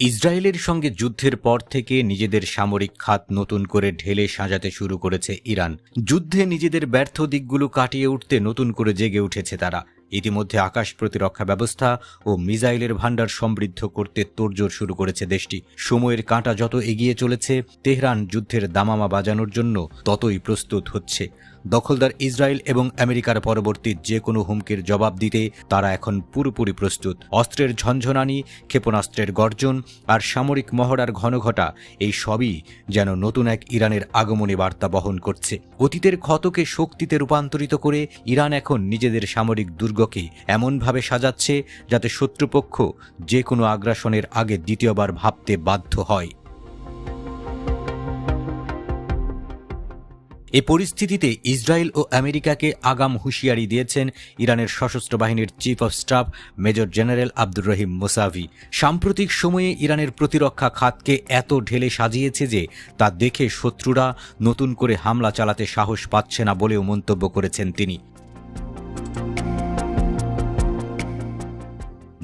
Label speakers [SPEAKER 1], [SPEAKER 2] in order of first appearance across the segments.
[SPEAKER 1] ইসরায়েলের সঙ্গে যুদ্ধের পর থেকে নিজেদের সামরিক খাত নতুন করে ঢেলে সাজাতে শুরু করেছে ইরান। যুদ্ধে নিজেদের ব্যর্থ দিকগুলো কাটিয়ে উঠতে নতুন করে জেগে উঠেছে তারা। ইতিমধ্যে আকাশ প্রতিরক্ষা ব্যবস্থা ও মিসাইলের ভাণ্ডার সমৃদ্ধ করতে তোড়জোড় শুরু করেছে দেশটি। সময়ের কাঁটা যত এগিয়ে চলেছে, তেহরান যুদ্ধের দামামা বাজানোর জন্য ততই প্রস্তুত হচ্ছে। দখলদার ইসরায়েল এবং আমেরিকার পরবর্তী যে কোনো হুমকির জবাব দিতে তারা এখন পুরোপুরি প্রস্তুত। অস্ত্রের ঝনঝনানি, ক্ষেপণাস্ত্রের গর্জন আর সামরিক মহড়ার ঘনঘটা, এই সবই যেন নতুন এক ইরানের আগমনী বার্তা বহন করছে। অতীতের ক্ষতকে শক্তিতে রূপান্তরিত করে ইরান এখন নিজেদের সামরিক দুর্গকে এমনভাবে সাজাচ্ছে যাতে শত্রুপক্ষ যে কোনো আগ্রাসনের আগে দ্বিতীয়বার ভাবতে বাধ্য হয়। এ পরিস্থিতিতে ইসরায়েল ও আমেরিকাকে আগাম হুঁশিয়ারি দিয়েছেন ইরানের সশস্ত্র বাহিনীর chief of staff major general Abdur Rahim Mousavi. সাম্প্রতিক সময়ে ইরানের প্রতিরক্ষা খাতকে এত ঢেলে সাজিয়েছে যে তা দেখে শত্রুরা নতুন করে হামলা চালাতে সাহস পাচ্ছে না বলেও মন্তব্য করেছেন তিনি।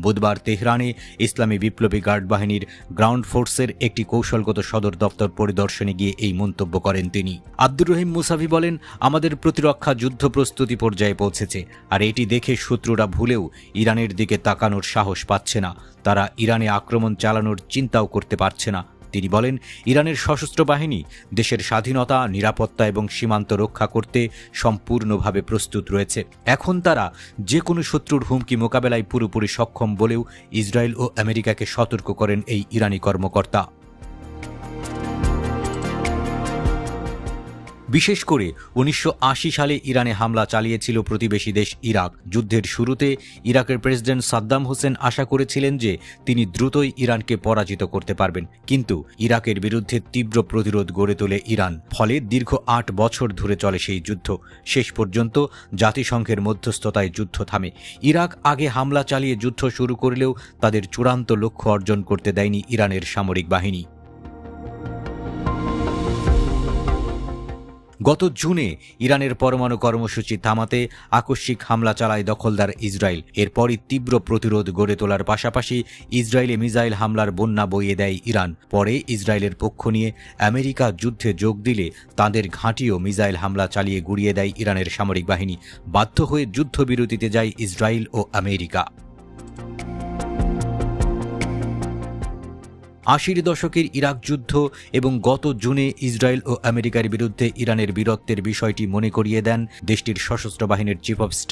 [SPEAKER 1] বুধবার তেহরানে ইসলামী বিপ্লবী গার্ড বাহিনীর গ্রাউন্ড ফোর্সের একটি কৌশলগত সদর দপ্তর পরিদর্শনে গিয়ে এই মন্তব্য করেন তিনি। আব্দুর রহিম মুসাভি বলেন, আমাদের প্রতিরক্ষা যুদ্ধ প্রস্তুতি পর্যায়ে পৌঁছেছে, আর এটি দেখে শত্রুরা ভুলেও ইরানের দিকে তাকানোর সাহস পাচ্ছে না। তারা ইরানে আক্রমণ চালানোর চিন্তাও করতে পারছে না। তিনি বলেন, ইরানের সশস্ত্র বাহিনী দেশের স্বাধীনতা, নিরাপত্তা এবং সীমান্ত রক্ষা করতে সম্পূর্ণভাবে প্রস্তুত রয়েছে। এখন তারা যে কোনো শত্রুর হুমকি মোকাবেলায় পুরোপুরি সক্ষম বলেও ইসরায়েল ও আমেরিকাকে সতর্ক করেন এই ইরানি কর্মকর্তা। বিশেষ করে 1980 সালে ইরানে হামলা চালিয়েছিল প্রতিবেশী দেশ ইরাক। যুদ্ধের শুরুতে ইরাকের প্রেসিডেন্ট সাদ্দাম হোসেন আশা করেছিলেন যে তিনি দ্রুতই ইরানকে পরাজিত করতে পারবেন, কিন্তু ইরাকের বিরুদ্ধে তীব্র প্রতিরোধ গড়ে তোলে ইরান। ফলে দীর্ঘ 8 বছর ধরে চলে সেই যুদ্ধ। শেষ পর্যন্ত জাতিসংঘের মধ্যস্থতায় যুদ্ধ থামে। ইরাক আগে হামলা চালিয়ে যুদ্ধ শুরু করলেও তাদের চূড়ান্ত লক্ষ্য অর্জন করতে দেয়নি ইরানের সামরিক বাহিনী। গত জুনে ইরানের পরমাণু কর্মসূচি থামাতে আকস্মিক হামলা চালায় দখলদার ইসরায়েল। এরপরই তীব্র প্রতিরোধ গড়ে তোলার পাশাপাশি ইসরায়েলে মিসাইল হামলার বন্যা বইয়ে দেয় ইরান। পরে ইসরায়েলের পক্ষ নিয়ে আমেরিকা যুদ্ধে যোগ দিলে তাদের ঘাঁটিও মিসাইল হামলা চালিয়ে গুড়িয়ে দেয় ইরানের সামরিক বাহিনী। বাধ্য হয়ে যুদ্ধবিরতিতে যায় ইসরায়েল ও আমেরিকা। 80-র দশকের ইরাক যুদ্ধ এবং গত জুনে ইসরায়েল ও আমেরিকার বিরুদ্ধে ইরানের বীরত্বের বিষয়টি মনে করিয়ে দেন দেশটির সশস্ত্র বাহিনীর চিফ অব স্টাফ